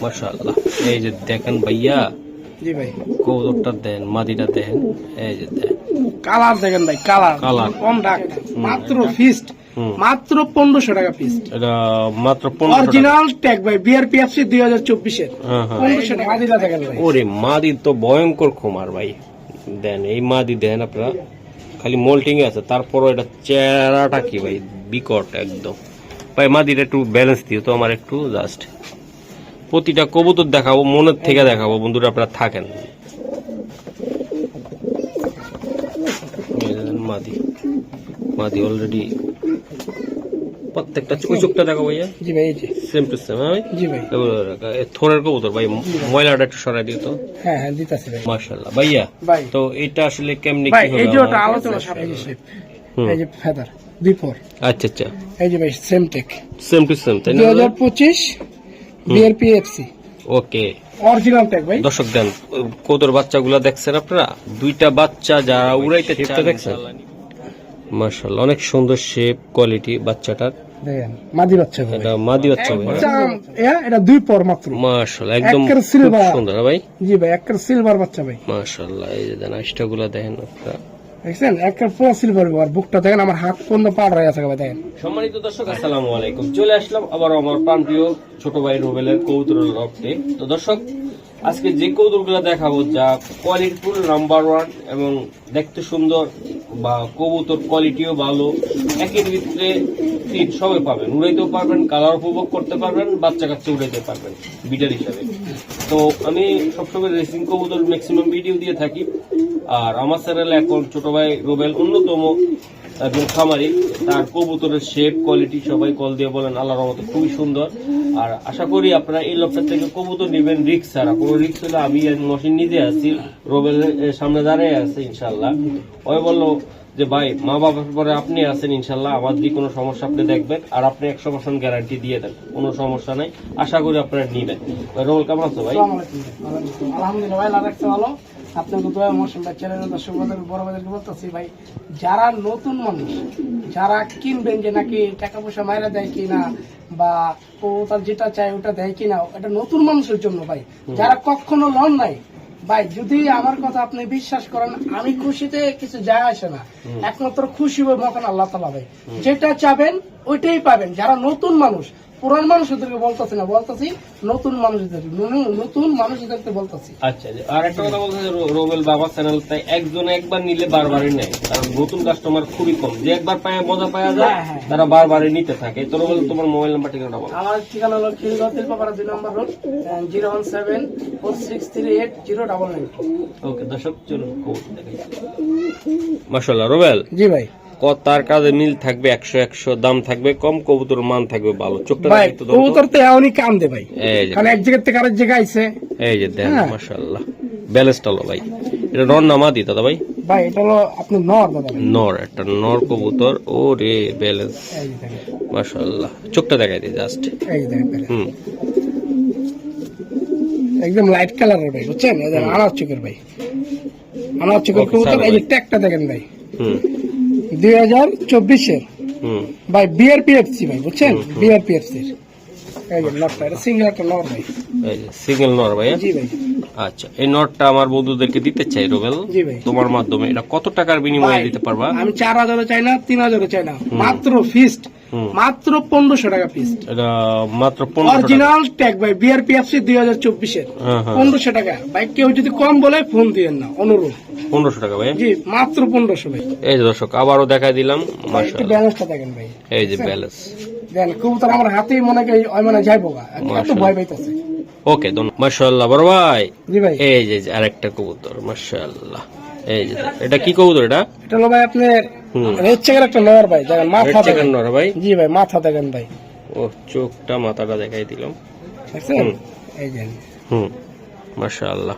মাশাআল্লাহ। এই যে দেখেন ভাইয়া, জি ভাই কবুতরটা দেন, মাদিটা দেখেন, এই যে দেন কালার দেখেন ভাই, কালার কম ডাক, মাত্র ফিস্ট মাত্র 1500 টাকা পিস। এটা মাত্র 1500 অরিজিনাল ট্যাগ ভাই, বিআরপিএফসি 2024 এর 1500 টাকা। মাদিটা দেখেন ভাই, ওরে মাদি তো ভয়ঙ্কর খুমার ভাই। দেন এই মাদি দেন আপনারা, খালি মোল্টিং এ আছে, তারপরও এটা চেহারাটা কি ভাই বিকট একদম ভাই। মাদিটা একটু ব্যালেন্স দিও তো আমার একটু, জাস্ট প্রতিটা কবুতর দেখাবো, মনের থেকে দেখাবো বন্ধুরা, আপনারা থাকেন। মাদি মাদি অলরেডি প্রত্যেকটা চোখটা দেখো ভাইয়া। জি ভাই এই যে সেম টু সেম ভাই। জি ভাই থোরের কবুতর ভাই, ময়লাটা একটু সরাই দিও তো। হ্যাঁ হ্যাঁ দিতাছি ভাই। মাশাআল্লাহ ভাইয়া। ভাই তো এটা আসলে কেমনে ভাই কি এই যে হবে? ওটা আলোচনা সাপেক্ষে, এই যে ফেদার 2-4, আচ্ছা আচ্ছা, এই যে ভাই same take same to same তাই না? 2025 বিআরপিএফসি ওকে। অরিজিনাল ট্যাগ ভাই। দর্শক দেন কবুতর বাচ্চাগুলো দেখছেন আপনারা, দুইটা বাচ্চা যারা উড়াইতে চায় দেখছেন, মাশাআল্লাহ অনেক সুন্দর শেপ কোয়ালিটি বাচ্চাটার। দেখেন মাদি বাচ্চা ভাই, এটা মাদি বাচ্চা ভাই, এটা 2 পর মাত্র। মাশাআল্লাহ একদম একের খুব সিলভার সুন্দর ভাই। জি ভাই একের সিলভার বাচ্চা ভাই, মাশাআল্লাহ। এই যে দেন আইসটাগুলো দেখেন আপনারা, দেখছেন একের পুরো সিলভার। আর বুকটা দেখেন, আমার হাত পর্যন্ত পার হয়ে আছে ভাই, দেখেন। সম্মানিত দর্শক আসসালামু আলাইকুম, চলে আসলাম আবার আমার প্রাণপ্রিয় ছোট ভাই রুবেলের কবুতরের লফটে। তো দর্শক আজকে যে কবুতরগুলো দেখাবো, যা কোয়ালিটিফুল নাম্বার 1 এবং দেখতে সুন্দর, বা কবুতর কোয়ালিটিও ভালো, একের ভিতরে ফিট সবাই পাবেন, উড়াইতেও পারবেন, কালার উপভোগ করতে পারবেন, বাচ্চা কাচ্চা উড়াইতে পারবেন বিটার হিসাবে। তো আমি সবসময় রেসিং কবুতর ম্যাক্সিমাম ভিডিও দিয়ে থাকি, আর আমার চ্যানেলে এখন ছোট ভাই রুবেল অন্যতম একজন খামারি, তার কবুতরের শেপ কোয়ালিটি সবাই কল দিয়ে বলেন আল্লাহর রহমতে খুবই সুন্দর। আর আশা করি আপনারা এই লফটার থেকে কবুতর নেবেন রিক্স ছাড়া। কোনো রিক্স হলে আমি মশিন নিজে আছি, রুবেলের সামনে দাঁড়িয়ে আছে ইনশাল্লাহ। ওই বললো যে ভাই মা বাবার পরে আপনি আছেন ইনশাল্লাহ, আমার যে কোনো সমস্যা আপনি দেখবেন, আর আপনি 100% গ্যারান্টি দিয়ে দেন, কোনো সমস্যা নাই, আশা করি আপনারা নিবেন। রুবেল কেমন আছো ভাই? আলহামদুলিল্লাহ ভাই, রাখতে ভালো। আপনাকে দোয়া মৌসুম ভাই চ্যানেলের দর্শক বড় ভাইদেরকে বলতেছি ভাই, যারা নতুন মানুষ যারা কিনবেন, যে নাকি টাকা পয়সা মাইরা দেয় কিনা, বা ও তার যেটা চায় ওটা দেয় কিনা, এটা নতুন মানুষের জন্য ভাই, যারা কখনো লন নাই ভাই। যদি আমার কথা আপনি বিশ্বাস করেন, আমি খুশিতে কিছু যায় আসে না, একমাত্র খুশি হবে মহান আল্লাহ তাআলা ভাই। যেটা চাবেন ওইটাই পাবেন। যারা নতুন মানুষ, পুরান মানুষদেরকে বলতেছি না, বলতেছি নতুন মানুষদেরকে বলতেছি। আচ্ছা, আর একটা কথা বলতে রুবেল বাবার চ্যানেল, তাই একবার নিলে বারবারই নেয়, কারণ নতুন কাস্টমার খুবই কম, যে একবার পায় মজা পাওয়া যায় তারা বারবারই নিতে থাকে। তো রুবেল তোমার মোবাইল নাম্বার ঠিকানা বলো। আমার ঠিকানা হলো খিলগাঁও তেলপাড়া 2 নম্বর রোড, 01746380999। ওকে দর্শক চলুন মাশাআল্লাহ। রুবেল জি ভাই, তার কাজে মিল থাকবে 100 দাম থাকবে কম, কবুতর মান থাকবে ভালো। চোখটা ভাই কবুতর তো এমনই কাম দে ভাই, কারণ এক জায়গা থেকে আরেক জায়গায় আইছে। এই যে দেন মাশাআল্লাহ ব্যালেন্সটা হলো ভাই। এটা নর না মাদি দাদা ভাই? ভাই এটা হলো আপনি নর দাদা ভাই, নর, একটা নর কবুতর। ও রে ব্যালেন্স মাশাআল্লাহ। চোখটা দেখাই দিই জাস্ট, এই দেখেন একদম লাইট কালারের ভাই, বুঝছেন? এই যে আনার চোখের ভাই, আনার চোখের কবুতর। এই যে ট্যাগটা দেখেন ভাই, 2024 এর ভাই, বিআরপিএফসি ভাই, বুঝছেন? বিআরপিএফসি এই যে নটটা, এটা সিঙ্গেল একটা নট ভাই, এই যে সিঙ্গেল নর ভাই। জি ভাই। আচ্ছা, এই নটটা আমার বন্ধুদেরকে দিতে চাই রুবেল, জি ভাই। তোমার মাধ্যমে এটা কত টাকার বিনিময়ে দিতে পারবা? আমি 4000 চাই না, 3000 চাই না, মাত্র ফিস্ট মাত্র 1500 টাকা পিস। এটা মাত্র 1500 অরিজিনাল ট্যাগ ভাই, বিআরপিএফসি 2024 এর 1500 টাকা ভাই। কেউ যদি কম বলে ফোন দিবেন না, অনুরোধ। 1500 টাকা ভাই? জি মাত্র 1500 ভাই। এই যে দর্শক আবারও দেখাই দিলাম মাশাআল্লাহ, ব্যালেন্সটা দেখেন ভাই, এই যে ব্যালেন্স দেন কবুতর আমার হাতেই মনে করি ওই মানে যাইবো গা, এত ভয় পাইতাছে। ওকে মাশাআল্লাহ বড় ভাই। জি ভাই, এই যে আরেকটা কবুতর মাশাআল্লাহ। এই যে এটা কি কবুতর? এটা হলো ভাই আপনার রেড চেকের একটা নর ভাই, দেখেন মাথা দেখেন নর ভাই। জি ভাই, মাথা দেখেন ভাই, ও চোখটা মাথাটা দেখাই দিলাম, দেখছেন? এই যে মাশাআল্লাহ।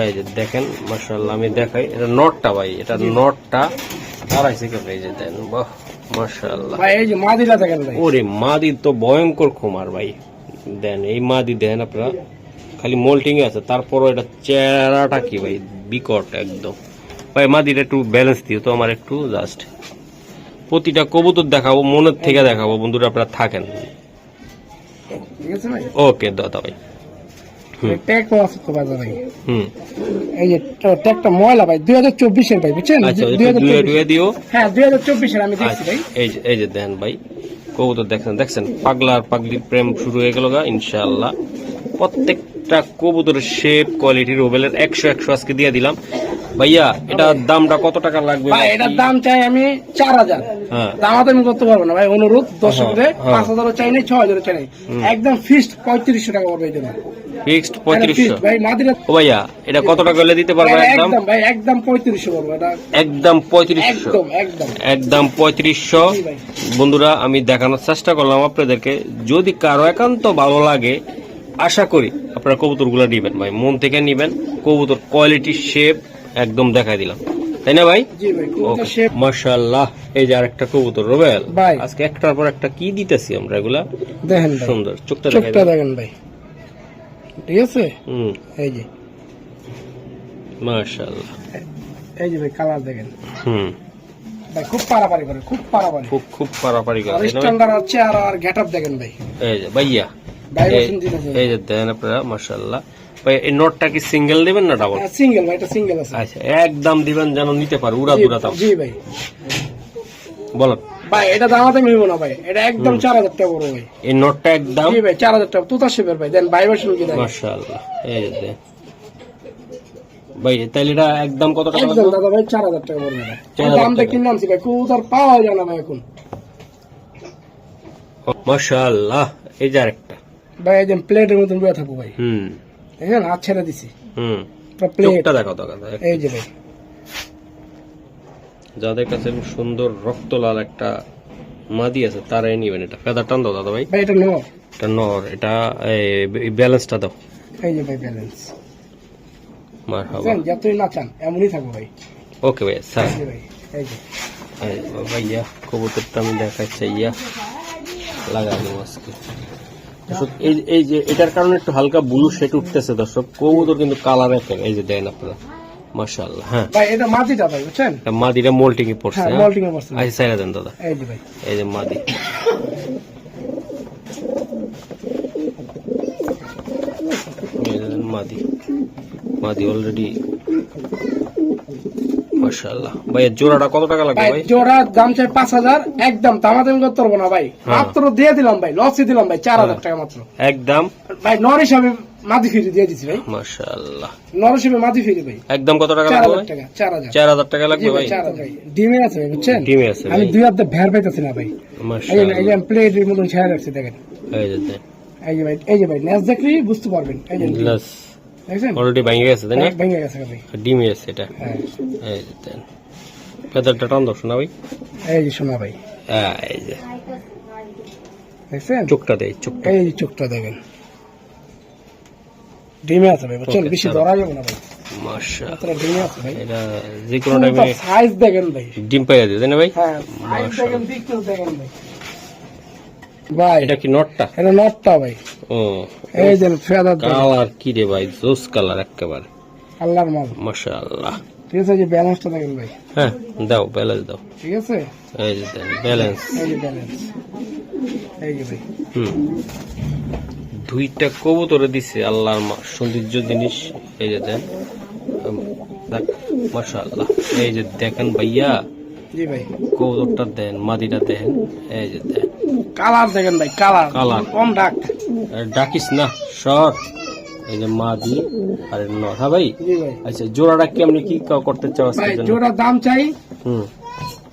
এই যে দেখেন মাশাআল্লাহ, আমি দেখাই এটা নটটা ভাই, এটা নটটা দাঁড়াইছে কে ভাই, যে দেন বাহ মাশাআল্লাহ ভাই। এই যে মাদিটা দেখেন ভাই, ওরে মাদি তো ভয়ঙ্কর খুমার ভাই। দেন এই মাদি দেন আপনারা, খালি মোল্টিং এ আছে, তারপরও এটা চেহারাটা কি ভাই বিকট একদম ভাই। মাদিটা একটু ব্যালেন্স দিও তো আমার একটু, জাস্ট প্রতিটা কবুতর দেখাবো, মনের থেকে দেখাবো বন্ধুরা, আপনারা থাকেন। ঠিক আছে ভাই। ওকে দাদা ভাই। ট্যাগ আছে তো বাজার ভাই। হুম, এই যে ট্যাগটা ময়লা ভাই 2024 ভাই বুঝছেন? আচ্ছা 2024 দিও। হ্যাঁ 2024 আমি দেখছি ভাই। এই যে দেন ভাই কবুতর দেখছেন পাগলার পাগলির প্রেম শুরু হয়ে গেল গা ইনশাআল্লাহ। প্রত্যেকটা কবুতরের শেপ কোয়ালিটি রোবেলের 100 আজকে দিয়ে দিলাম ভাইয়া। এটা দামটা কত টাকা লাগবে ভাই? এটার দাম চাই আমি 4000। হ্যাঁ, দাম আমি করতে পারবো না ভাই, অনুরোধ দর্শকদের। 5000 চাই নাই, 6000 চাই নাই, একদম ফিক্সড 3500 টাকা পড়বে এটা। ফিক্সড 3500 ভাই মাদিরা। ও ভাইয়া এটা কত টাকা হলে দিতে পারবে? একদম ভাই একদম 3500 পড়বে এটা, একদম 3500, একদম 3500। জি ভাই। বন্ধুরা আমি দেখানোর চেষ্টা করলাম আপনাদেরকে, যদি কারো একান্ত ভালো লাগে আশা করি আপনারা কবুতরগুলো নিবেন ভাই, মন থেকে নিবেন। কবুতর কোয়ালিটি শেপ একদম দেখাই দিলাম, তাই না ভাই? জি ভাই কবুতর শেপ মাশাআল্লাহ। এই যে আরেকটা কবুতর রোবেল ভাই, আজকে একটার পর একটা কি দিতেছি আমরা, এগুলা দেখেন ভাই, সুন্দর। চোখটা দেখেন ভাই, ঠিক আছে? এই যে মাশাআল্লাহ, এই যে ভাই কালার দেখেন। ভাই খুব পারাপারি করে, খুব পারাপারি, খুব পারাপারি করে। স্ট্যান্ডার্ড আছে। আর গেটআপ দেখেন ভাই। এই যে ভাইয়া এই যে দেন আপনারা মাশাআল্লাহ। ভাই এই নোটটা কি সিঙ্গেল দিবেন না ডাবল? সিঙ্গেল ভাই, এটা সিঙ্গেল আছে। আচ্ছা একদম দিবেন যেন নিতে পারে উড়া দুরা দাম। জি ভাই বলো ভাই, এটা দামাতে মিলবো না ভাই, এটা একদম 4000 টাকা পড়বে ভাই। এই নোটটা একদম জি ভাই 4000 টাকা তুতা শেপের ভাই। দেন ভাইব্রেশন কি দেখেন মাশাআল্লাহ। এই যে দেন ভাই, তাইলে এটা একদম কত টাকা একদম লাগবে? দাদা ভাই 4000 টাকা পড়বে ভাই। 4000 দাম দেখে কিনলামছি ভাই, কবুতর পাওয়া যায় না ভাই এখন। মাশাআল্লাহ। এই যে আরেকটা ভাই একদম প্লেটের মতন বয়ে থাকবো ভাই। দেখেন হাত ছেড়ে দিছি। প্লেট চোখটা দেখো তো। এই যে ভাই, যাদের কাছে সুন্দর রক্ত লাল একটা মাদি আছে তারাই নিবেন এটা। ফেদার টান দাও দাদা ভাই। ভাই এটা নর, এটা নর। এটা ব্যালেন্সটা দাও। এই যে ভাই ব্যালেন্স। মারহাবা। দেন যতই না চান এমনই থাকবো ভাই। ওকে ভাই স্যার। এই যে ভাই, এই যে ভাইয়া কবুতরটা আমি দেখাচ্ছি ইয়া লাগানো আজকে। দর্শক এই যে এটার কারণে একটু হালকা ব্লু শেড উঠতেছে দর্শক। কবুতর কিন্তু কালার একটা, এই যে দেন আপনারা মাশাআল্লাহ। হ্যাঁ ভাই এটা মাদিটা ভাই বুঝছেন? মাদিটা মোল্টিং এ পড়ছে। হ্যাঁ মোল্টিং এ পড়ছে। আচ্ছা সাইরা দেন দাদা। এই যে ভাই, এই যে মাদি। মাদি অলরেডি মাশাআল্লাহ। ভাই জোড়াটা কত টাকা লাগবে ভাই? জোড়া দাম চাই 5000, একদম দামাদামি করতে পারবো না ভাই। মাত্র দিয়ে দিলাম ভাই, লসই দিলাম ভাই 4000 টাকা মাত্র একদম। ভাই নর হিসাবে মাদি ফিরি দিয়ে দিছি ভাই। মাশাআল্লাহ নর হিসাবে মাদি ফিরি ভাই। একদম কত টাকা লাগবে ভাই? 4000 টাকা লাগবে ভাই। 4000 ডিমে আছে ভাই বুঝছেন? ডিমে আছে আমি দুই হাতে ভের পাইতেছি না ভাই। মাশাআল্লাহ। এই যে প্লেটের মতন ছেড়ে রাখছি দেখেন। এই যে দেন, এই যে ভাই নেস দেখলি বুঝতে পারবেন। এই যে গ্লাস দেখছেন অলরেডি ভেঙে গেছে তাই না? ভেঙে গেছে ভাই, ডিমে আছে এটা। হ্যাঁ এই যে দেন ফেদারটা টান দাও শোনা ভাই। এই যে শোনা ভাই, এই যে দেখছেন চোখটা দেই, চোখটা এই যে চোখটা দেখেন ডিমে আছে ভাই বুঝছেন? বেশি ধরা যাবে না ভাই, মাশাআল্লাহ। মাত্র ডিমে আছে ভাই। এটা যে কোনো টাইমে সাইজ দেখেন ভাই, ডিম পাইয়া দিই তাই না ভাই? হ্যাঁ সাইজ দেখেন, দিকটাও দেখেন ভাই। ভাই এটা কি নটটা? এটা নটটা ভাই। ও এই যে ফেদার কালার কি রে ভাই, জোস কালার একেবারে আল্লাহর মাল। মাশাআল্লাহ। ঠিক আছে, এই যে ব্যালেন্সটা দেখেন ভাই। হ্যাঁ দাও ব্যালেন্স দাও। ঠিক আছে, এই যে দেন ব্যালেন্স। এই যে ব্যালেন্স, এই যে ভাই দুইটা কবুতরে দিছে আল্লাহর সৌন্দর্য জিনিস। এই যে দেন মাশাআল্লাহ। এই যে দেখেন ভাইয়া জি ভাই কবুতরটা দেন, মাদিটা দেন। এই যে দেন কালার দেখেন ভাই, কালার কম ডাক। ডাকিস না সর। এই যে মাদি আর নর। হ্যাঁ ভাই। জি ভাই। আচ্ছা জোড়াটা কি আপনি কি করতে চাও ভাই আজকের জন্য? জোড়ার দাম চাই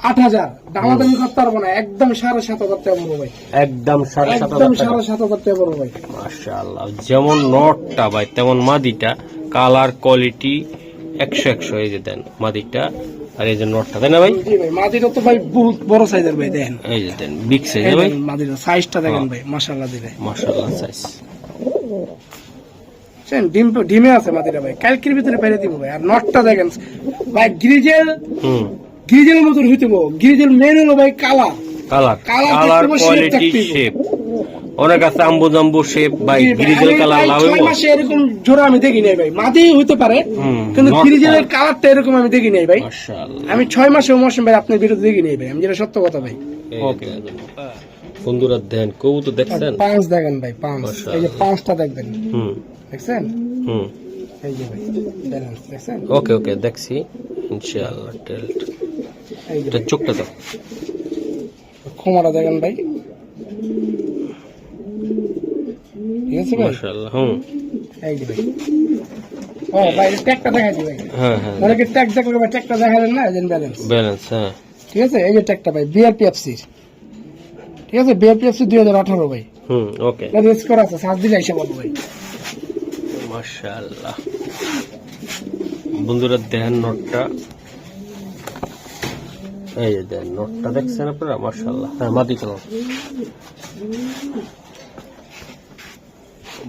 8000, দামাদামি করতে পারবো না, একদম 7500 টাকা পড়বো ভাই। একদম 7500 একদম টাকা। 7500 টাকা পড়বো ভাই। মাশাআল্লাহ। যেমন নটটা ভাই তেমন মাদিটা, কালার কোয়ালিটি 100 এই যে দেন মাদিটা আর এই যে নটটা তাই না ভাই? জি ভাই মাদিটা তো ভাই বহুত বড় সাইজের ভাই, দেখেন এই যে দেন বিগ সাইজ ভাই। মাদিটা সাইজটা দেখেন ভাই, মাশাআল্লাহ দিলে মাশাআল্লাহ সাইজ। ডিমে আছে মাদিটা ভাই, কালকের ভিতরে পেরে দিব ভাই। আর নটটা দেখেন ভাই, গ্রিজেল মতন হইতে গ্রিজেল মেন হলো ভাই কালার কালার কোয়ালিটি শেপ। অনেক আছে আম্বু জাম্বু শেপ ভাই, গ্রিজেল কালার লাভ হইবো। 6 মাসে এরকম জোড়া আমি দেখি নাই ভাই, মাদি হইতে পারে কিন্তু গ্রিজেলের কালারটা এরকম আমি দেখি নাই ভাই। মাশাআল্লাহ। আমি 6 মাসে মৌসুম ভাই আপনার বিরুদ্ধে দেখি নাই ভাই, আমি যেটা সত্য কথা ভাই। ওকে বন্ধুরা দেন কবুতর দেখছেন? পাঁচ দেখেন ভাই, পাঁচ। এই যে পাঁচটা দেখবেন, দেখছেন? এই যে ভাই ব্যালেন্স দেখছেন? ওকে ওকে দেখছি ইনশাআল্লাহ। টেল্ট এই যে এটা চোখটা দাও, খোমাটা দেখেন ভাই, ঠিক আছে ভাই? মাশাআল্লাহ। এই যে ভাই, ও ভাই ট্যাগটা দেখাই দিই ভাই। হ্যাঁ হ্যাঁ অনেকে ট্যাগ দেখলে ভাই ট্যাগটা দেখালেন না, এই যে ব্যালেন্স। ব্যালেন্স, হ্যাঁ ঠিক আছে? এই যে ট্যাগটা ভাই বিআরপিএফসি, ঠিক আছে? বিআরপিএফসি 2018 ভাই। ওকে এটা স্কোর আছে, সার্চ দিলে এসে বলবো ভাই। মাশাআল্লাহ। বন্ধুরা দেখেন নোটটা, এই যে দেন নোটটা দেখছেন আপনারা? মাশাআল্লাহ। হ্যাঁ মাদি চলো,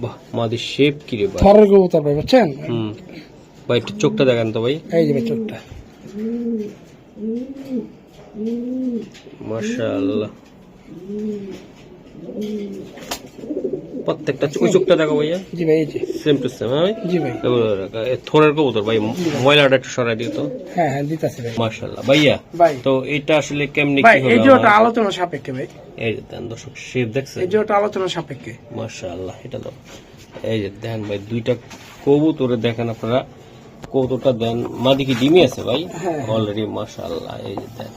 বাহ মাদি শেপ কি রে ভাই, থরের কবুতর ভাই, বুঝছেন? ভাই একটু চোখটা দেখেন তো ভাই। এই যে ভাই চোখটা, মাশাআল্লাহ। প্রত্যেকটা ওই চোখটা দেখো ভাইয়া। জি ভাই, এই যে সেম টু সেম। হ্যাঁ জি ভাই, থরের কবুতর ভাই, ময়লাটা একটু সরাই দিও তো। হ্যাঁ হ্যাঁ দিতাছি ভাই। মাশাআল্লাহ ভাইয়া। ভাই তো এটা আসলে কেমনে ভাই কি হবে? এই যে ওটা আলোচনা সাপেক্ষে ভাই, এই যে দেন দর্শক শেপ দেখছেন? এই যে ওটা আলোচনা সাপেক্ষে। মাশাআল্লাহ। এটা দাও, এই যে দেখেন ভাই দুইটা কবুতরে দেখেন আপনারা, কবুতরটা দেন মাদি কি ডিমি আছে ভাই হ্যাঁ। অলরেডি। মাশাআল্লাহ। এই যে দেন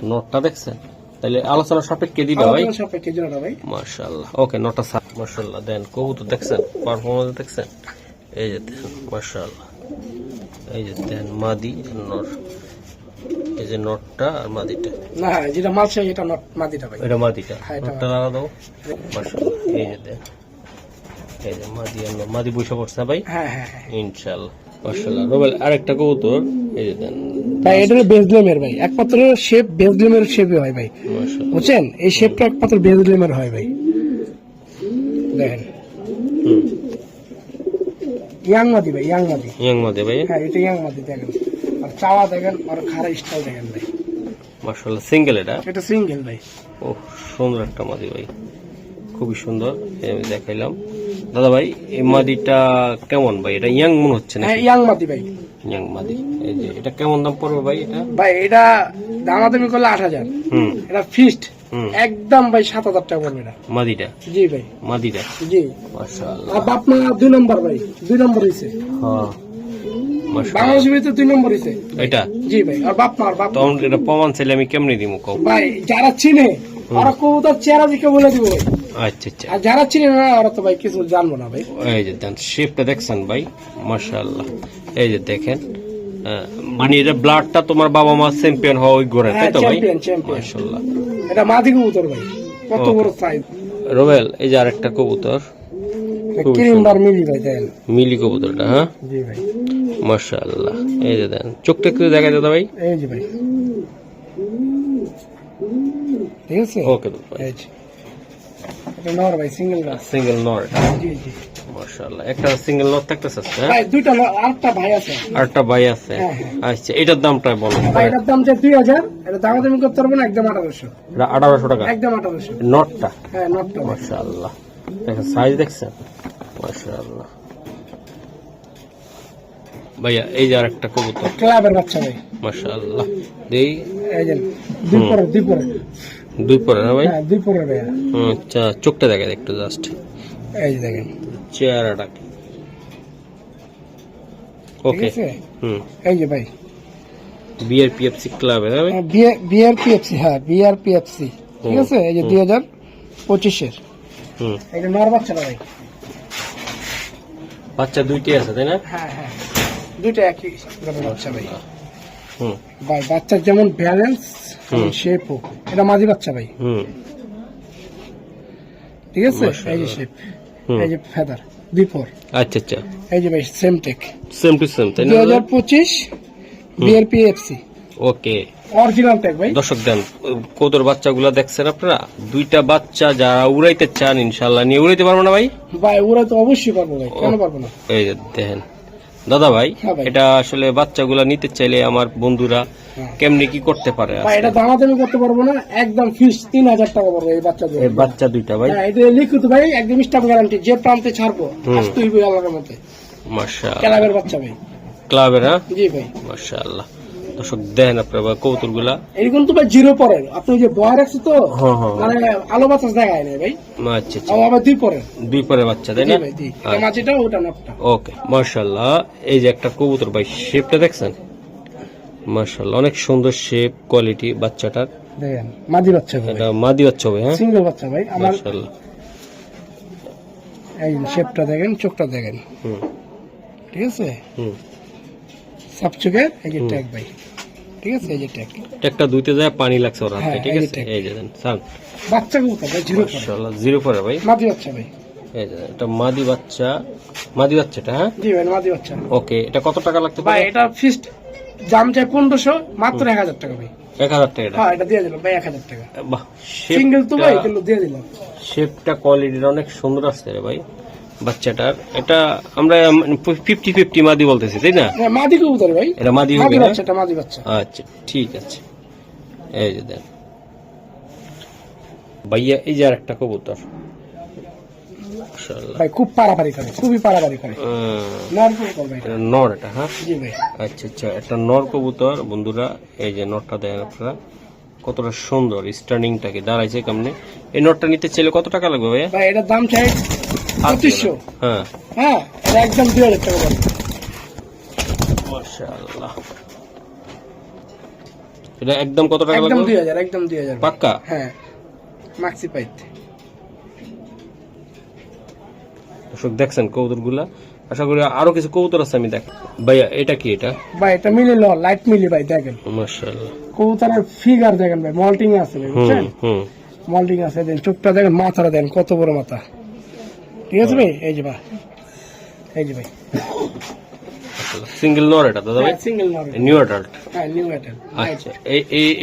নোটটা দেখছেন? তাহলে আলোচনা সাপেক্ষে দিবে ভাই। আলোচনা সাপেক্ষে জোড়াটা ভাই। মাশাআল্লাহ। ওকে নোটটা মাশাআল্লাহ। দেন কবুতর দেখছেন, পারফরম্যান্স দেখছেন? এই যে দেন মাশাআল্লাহ। এই যে দেন মাদি নর, এই যে নটটা আর মাদিটা। না যেটা মালসা এটা নট মাদিটা ভাই। এটা মাদিটা, হ্যাঁ, এটা নটটা লাগা দাও। মাশাআল্লাহ। এই যে দেন, এই যে মাদি আর নর, মাদি বসে পড়ছে ভাই হ্যাঁ হ্যাঁ হ্যাঁ ইনশাআল্লাহ। মাশাআল্লাহ। রোবেল আরেকটা কবুতর, এই যে দেন ভাই, এটা বেজলেমের ভাই, একমাত্র শেপ বেজলেমের শেপই হয় ভাই, মাশাআল্লাহ। বুঝছেন? এই শেপটা একমাত্র বেজলেমের হয় ভাই। দেখেন ইয়াং মাদি ভাই, ইয়াং মাদি। ইয়াং মাদি ভাই। হ্যাঁ এটা ইয়াং মাদি দেখেন, আর চাওয়া দেখেন, আর খাড়া স্টাইল দেখেন ভাই। মাশাআল্লাহ। সিঙ্গেল এটা? এটা সিঙ্গেল ভাই। ও সুন্দর একটা মাদি ভাই, খুবই সুন্দর। এই আমি দেখাইলাম দাদা ভাই। এই মাদিটা কেমন ভাই? এটা ইয়াং মনে হচ্ছে না? হ্যাঁ ইয়াং মাদি ভাই। ইয়াং মাদি। এই যে এটা কেমন দাম পড়বে ভাই? এটা ভাই এটা দামাদামি করলে 8,000, এটা ফিক্সড একদম ভাই 7,000 টাকা পড়বে এটা। মাদিটা? জি ভাই, মাদিটা। জি। মাশাআল্লাহ। আর বাপ মা 2 নম্বর ভাই, 2 নম্বর হইছে হ্যাঁ মাশাআল্লাহ। বাংলাদেশের ভিতরে 2 নম্বর হইছে এটা? জি ভাই। আর বাপ মা, আর বাপ মা। তখন এটা প্রমাণ চাইলে আমি কেমনে দিব কও? ভাই যারা চিনে ওরা কবুতর চেহারা দিকে বলে দিব ভাই, আচ্ছা আচ্ছা। আর যারা চিনে না ওরা তো ভাই কিছু জানবো না ভাই। এই যে দেন শেপটা দেখছেন ভাই? মাশাআল্লাহ। এই যে দেখেন, মানে এটা ব্লাডটা তোমার বাবা মা চ্যাম্পিয়ন হওয়া ওই ঘরে, তাই তো ভাই? চ্যাম্পিয়ন। মাশাআল্লাহ। এটা মাদি কবুতর ভাই, কত Okay. বড় সাইজ। রোবেল এই যে আরেকটা কবুতর, খুবই ক্রিমবার মিলি ভাই দেখেন। মিলি কবুতরটা। হ্যাঁ জি ভাই, মাশাআল্লাহ। এই যে দেন চোখটা একটু দেখা দাদা ভাই। এই যে ভাই, ঠিক আছে? ওকে ভাই। এই যে এটা নর ভাই, সিঙ্গেল নর। সিঙ্গেল নর? জি জি মাশাআল্লাহ। একটা সিঙ্গেল নর থাকতেছে? হ্যাঁ ভাই, দুইটা নর, আরেকটা ভাই আছে। আরেকটা ভাই আছে? হ্যাঁ, হ্যাঁ। আচ্ছা এটার দামটা বলো। ভাই এটার দাম যে 2,000, এটা দামাদামি করতে পারবো না, একদম 1800। এটা 1800 টাকা একদম 1800। নটটা? হ্যাঁ নটটা ভাই। মাশাআল্লাহ। দেখেন সাইজ দেখছেন? মাশাআল্লাহ। ভাইয়া এই যে আরেকটা কবুতর, ক্লাবের বাচ্চা ভাই। মাশাআল্লাহ। দেই এই যে দুই পরে দুই পরে না ভাই? হ্যাঁ 2 পরে ভাই। আচ্ছা চোখটা দেখেন একটু জাস্ট, এই যে দেখেন চেহারাটা। ঠিক ওকে। আছে? এই যে ভাই বিআরপিএফসি ক্লাবে না ভাই? বিআরপিএফসি, হ্যাঁ বিআরপিএফসি, ঠিক আছে? এই যে 2025 এর এটা নর বাচ্চাটা ভাই। বাচ্চা দুইটাই আছে তাই না? হ্যাঁ হ্যাঁ দুইটা একই রকমের বাচ্চা ভাই। হুম ভাই বাচ্চার যেমন ব্যালেন্স শেপও, এটা মাঝি বাচ্চা ভাই, হুম ঠিক আছে? এই যে শেপ, এই যে ফেদার 2 পর। আচ্ছা আচ্ছা এই যে ভাই same take same to same তাই না? 2025 বিআরপিএফসি ওকে। অরিজিনাল টেক ভাই। দর্শক দেন কবুতর বাচ্চাগুলা দেখছেন আপনারা? দুইটা বাচ্চা যারা উড়াইতে চান ইনশাআল্লাহ নিয়ে উড়াইতে পারবো না ভাই? ভাই ওরা তো অবশ্যই পারবো ভাই, কেন পারবো না? এই যে দেখেন দাদা ভাই, হ্যাঁ ভাই। এটা আসলে বাচ্চাগুলা নিতে চাইলে আমার বন্ধুরা কেমনে কি করতে পারে? ভাই এটা দামাদামি করতে পারবো না, একদম ফিক্স 3,000 টাকা পড়বে এই বাচ্চা দিয়ে। এই বাচ্চা দুইটা ভাই? হ্যাঁ এটা লিখিত ভাই, একদম স্টাম্প গ্যারান্টি, যে প্রান্তে ছাড়বো আসতে হইবে আল্লাহর মতে। মাশাআল্লাহ। ক্লাবের বাচ্চা ভাই। ক্লাবের? হ্যাঁ জি ভাই। মাশাআল্লাহ। দর্শক দেখেন আপনারা কবুতর গুলা। এরকম তো ভাই জিরো পরে, আপনি যে বয় রাখছে তো হ্যাঁ হ্যাঁ মানে আলো বাতাস দেখায় না ভাই। আচ্ছা আচ্ছা, আবার দুই পরে, দুই পরে বাচ্চা তাই জি না? ভাই জি, এটা মাঝিটা ওটা নটটা। ওকে মাশাআল্লাহ, এই যে একটা কবুতর ভাই, শেপটা দেখছেন মাশাআল্লাহ, অনেক সুন্দর শেপ কোয়ালিটি বাচ্চাটার। দেখেন মাদি বাচ্চা ভাই, এটা মাদি বাচ্চা হবে, হ্যাঁ সিঙ্গেল বাচ্চা ভাই আমার। মাশাআল্লাহ, এই শেপটা দেখেন, চোখটা দেখেন, হুম ঠিক আছে, হুম। সব চোখের এই যে ট্যাগ ভাই, ঠিক আছে, এই যে ট্যাগ। একটা দুইতে যায় পানি লাগছে ওর হাতে, হ্যাঁ, ঠিক এই যে আছে, tag। এই যে দেন সান বাচ্চা কবুতর ভাই, জিরো পরে, মাশাআল্লাহ, জিরো পরে ভাই, মাদি বাচ্চা ভাই। এই যে এটা মাদি বাচ্চা, মাদি বাচ্চাটা, হ্যাঁ জি ভাই মাদি বাচ্চা। ওকে, এটা কত টাকা লাগতে ভাই পারে? এটা ফিক্সড দাম চাই 1500, মাত্র 1000 টাকা ভাই। 1000 টাকা এটা? হ্যাঁ এটা দিয়ে দিলাম ভাই 1000 টাকা, বাহ, সিঙ্গেল তো ভাই, কিন্তু দিয়ে দিলাম। শেপটা কোয়ালিটির অনেক সুন্দর আসছে রে ভাই বাচ্চাটার। এটা আমরা 50-50 মাদি বলতেছি তাই না? হ্যাঁ, মাদি কবুতর ভাই, এটা মাদি হবে মাদি না? বাচ্চাটা মাদি বাচ্চা। আচ্ছা ঠিক আছে, এই যে দেন ভাইয়া, এই যে আরেকটা কবুতর মাশাআল্লাহ, ভাই খুব পারাপারি করে, খুবই পারাপারি করে, নর কবুতর ভাই। এটা নর, এটা হ্যাঁ জি ভাই, আচ্ছা আচ্ছা, একটা নর কবুতর বন্ধুরা। এই যে নরটা দেখেন আপনারা কতটা সুন্দর, স্টার্নিংটাকে দাঁড়াইছে কেমনে। এই নরটা নিতে চাইলে কত টাকা লাগবে ভাইয়া? ভাই এটার দাম চাই 2500। হ্যাঁ হ্যাঁ এটা একদম 2000 টাকা ভাই। মাশাআল্লাহ, এটা একদম কত টাকা একদম লাগবে? 2000, একদম 2000 ভাই। পাক্কা? হ্যাঁ মাক্সি পাইতে। দর্শক দেখছেন কবুতর গুলা, আশা করি আরো কিছু কবুতর আছে আমি দেখ। ভাইয়া এটা কি? এটা ভাই এটা মিলি লাইট মিলি ভাই, দেখেন মাশাআল্লাহ, কবুতরের ফিগার দেখেন ভাই, মল্টিং আছে ভাই, বুঝছেন, হুম মল্টিং আছে। দেন চোখটা দেখেন, মাথাটা দেখেন কত বড় মাথা, ঠিক আছে ভাই। এই যে ভাই, এই যে ভাই সিঙ্গেল নর এটা দাদা ভাই? সিঙ্গেল নর, নিউ অ্যাডাল্ট। হ্যাঁ নিউ এটার। আচ্ছা,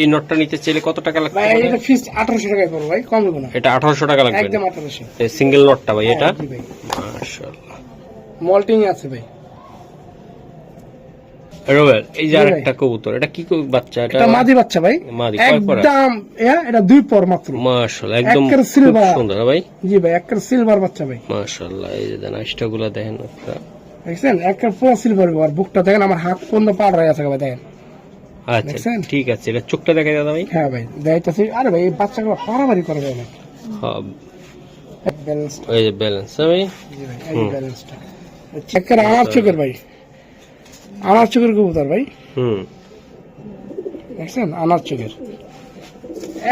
এই নটটা নিতে চাইলে কত টাকা লাগবে? ভাই এটা ফিক্স 1800 টাকা করবো ভাই, কম হবে না, এটা 1800 টাকা লাগবে একদম 1800। এই সিঙ্গেল নটটা ভাই এটা? জি ভাই, মাশাআল্লাহ, মল্টিং আছে ভাই। রোবেল, এই যে জি ভাই। আরেকটা কবুতর, এটা কি বাচ্চা? এটা এটা মাদি বাচ্চা ভাই, মাদি, কয় পরা? একদম এটা 2 পর মাত্র। মাশাআল্লাহ, একদম একের খুব silver। সুন্দর ভাই, জি ভাই একের সিলভার বাচ্চা ভাই, মাশাআল্লাহ। এই যে দেন আইসটাগুলো দেখেন আপনারা, দেখছেন একের পুরো সিলভার। আর বুকটা দেখেন, আমার হাত পর্যন্ত পাড় হয়ে আছে ভাই, দেখেন। আচ্ছা দেখছেন? ঠিক আছে, এটা চোখটা দেখা দাদা ভাই। হ্যাঁ ভাই দেখাইতেছি। আরে ভাই এই বাচ্চাগুলো পারাবারি করে ভাই, না হ্যাঁ, ব্যালেন্স। এই যে ব্যালেন্স ভাই, জি ভাই এই ব্যালেন্সটা একের আমার চোখের ভাই, আমার চোখের কবুতর ভাই, হুম দেখছেন আমার চোখের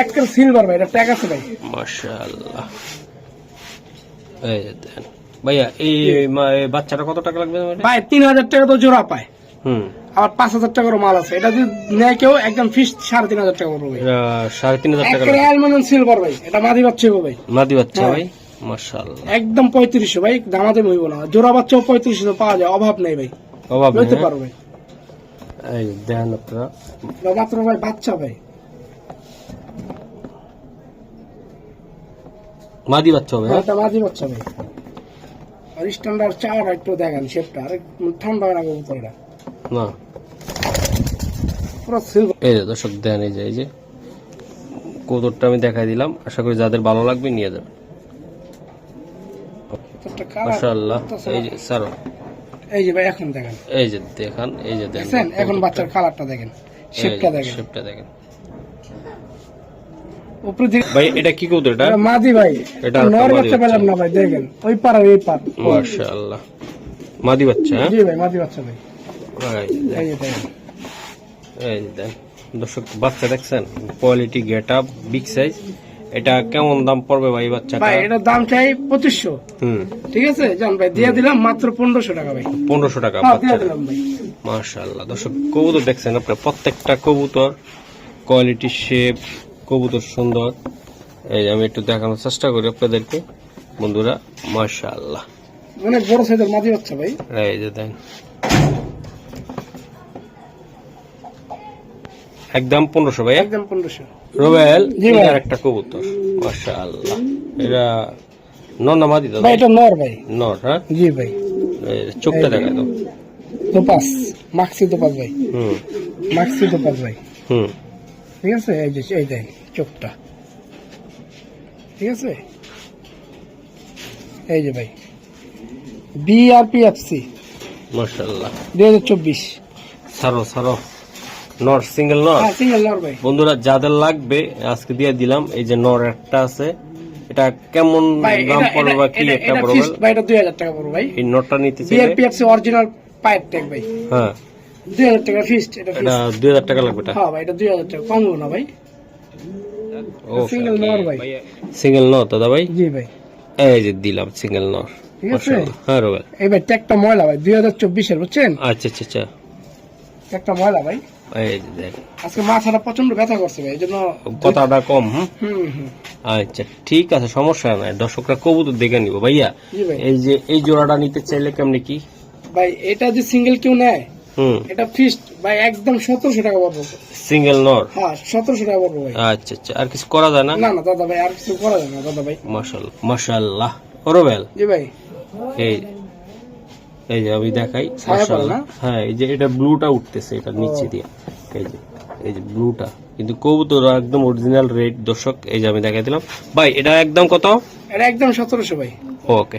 একের সিলভার ভাই। এটা ট্যাগ আছে ভাই। মাশাআল্লাহ। এই যে দেন ভাইয়া, এই বাচ্চাটা কত টাকা লাগবে ভাই? ভাই 3000 টাকা তো জোড়া পায়, হুম, আবার 5000 টাকারও মাল আছে। এটা যদি নেয় কেউ একদম ফিক্সড 3500 টাকা করবে ভাই। এটা 3500 টাকা একের লাগবে। অ্যালুমিনিয়াম সিলভার ভাই, এটা মাদি বাচ্চা হবে ভাই, মাদি বাচ্চা হ্যাঁ। ভাই, মাশাআল্লাহ, একদম 3500 ভাই, দামাতে হইব না। জোড়া বাচ্চাও 3500 পাওয়া যায়, অভাব নেই ভাই, অভাব নেই, লইতে হ্যাঁ? পারো ভাই। এই যে দেন আপনারা, এটা মাত্র ভাই বাচ্চা ভাই, মাদি বাচ্চা হবে, হ্যাঁ? এটা মাদি বাচ্চা ভাই। আর স্ট্যান্ডার্ড চাওয়াটা একটু দেখেন, শেপটা আরে ঠান্ডা হয় না কবুতরটা, না পুরো সিলভার। এই যে দর্শক দেন, এই যে কবুতরটা আমি দেখাই দিলাম, আশা করি যাদের ভালো লাগবে নিয়ে যাবেন। একটা কালার মাশাআল্লাহ, এই যে সারো, এই যে ভাই এখন দেখেন, এই যে দেখান, এই যে দেখেন দেখছেন এখন বাচ্চার কালারটা দেখেন, শেপটা দেখেন, শেপটা দেখেন উপরে দিকে ভাই। এটা কি কবুতর? এটা এটা মাদি ভাই, এটা নর মাদি বাচ্চা পেলাম না ভাই, দেখেন ওই পার আর এই পার। মাশাআল্লাহ, মাদি বাচ্চা, হ্যাঁ? জি ভাই মাদি বাচ্চা ভাই, এই যে এই যে দেখেন। এই যে দেন দর্শক, বাচ্চা দেখছেন, quality, get up, big size. এটা কেমন দাম পড়বে ভাই বাচ্চাটা? ভাই এটার দাম চাই 2500, হুম, ঠিক আছে জান ভাই, দিয়ে দিলাম মাত্র 1500 টাকা ভাই। 1500 টাকা হ্যাঁ দিয়ে বাচ্চা। দিলাম ভাই। মাশাআল্লাহ, দর্শক কবুতর দেখছেন আপনার, প্রত্যেকটা কবুতর কোয়ালিটি, শেপ, কবুতর সুন্দর। এই যে আমি একটু দেখানোর চেষ্টা করি আপনাদেরকে বন্ধুরা, মাশাআল্লাহ, অনেক বড় সাইজের মাদি বাচ্চা ভাই, এই যে দেন একদম 1500 ভাই। একদম 1500। রোবেল, জি ভাই। এটার একটা কবুতর মাশাআল্লাহ, এটা নর না মাদি? ভাই এটা নর ভাই, নর, হ্যাঁ? জি ভাই। এই যে চোখটা দেখা দাও। দোপাস, মাক্সি দোপাস ভাই, হুম মাক্সি দোপাস ভাই, হুম, ঠিক আছে। এই যে এই দেন চোখটা, ঠিক আছে। এই যে ভাই BRPFC মাশাআল্লাহ, 2024। সারো সারো, নর সিঙ্গেল নর। হ্যাঁ সিঙ্গেল নর ভাই। বন্ধুরা যাদের লাগবে আজকে দিয়ে দিলাম, এই যে নর একটা আছে, এটা কেমন ভাই দাম পড়বে বা কি একটা এটা পড়বে? ফিক্সড ভাই, এটা 2000 টাকা পড়বে ভাই। এই নটটা নিতে চাইলে বিআরপিএফসি অরিজিনাল পাইপ ট্যাগ ভাই, হ্যাঁ 2000 টাকা ফিক্সড। এটা এটা 2000 টাকা লাগবে। এটা হ্যাঁ ভাই, এটা 2000 টাকা কম হলো না ভাই। সিঙ্গেল নর ভাই, সিঙ্গেল নর দাদা ভাই। জি ভাই, এই যে দিলাম সিঙ্গেল নর। ঠিক আছে। মাশাআল্লাহ। হ্যাঁ রোবেল, এই ভাই ট্যাগটা ময়লা ভাই, 2024 এর বুঝছেন, আচ্ছা আচ্ছা আচ্ছা। ট্যাগটা ময়লা ভাই। এই যে দেখ, আজকে মাথাটা প্রচন্ড ব্যথা করছে ভাই, এই জন্য। কথাটা কম। হুম হুম। আচ্ছা ঠিক আছে, সমস্যা নাই। দর্শকরা কবুতর দেখে নিব ভাইয়া। জি ভাই। এই যে এই জোড়াটা নিতে চাইলে কেমনি কি? ভাই এটা যে সিঙ্গেল কেউ নেয়, হুম এটা ফিক্সড ভাই একদম 1700 টাকা পড়বে। সিঙ্গেল নর। হ্যাঁ 1700 টাকা পড়বে ভাই। আচ্ছা আচ্ছা, আর কিছু করা যায় না? না না দাদা ভাই, আর কিছু করা যাবে না দাদা ভাই। মাশাআল্লাহ মাশাআল্লাহ। রোবেল, জি ভাই, এই এই যে আমি দেখাই, ছায়া পড়ে মাশাআল্লাহ। না? হ্যাঁ এই যে এটা ব্লুটা উঠতেছে, এটা নিচে দিয়ে, এই যে ব্লুটা, কিন্তু কবুতর একদম অরিজিনাল রেড। দর্শক এই যে আমি দেখাই দিলাম ভাই, এটা একদম কত? এটা একদম 1700 ভাই। ওকে।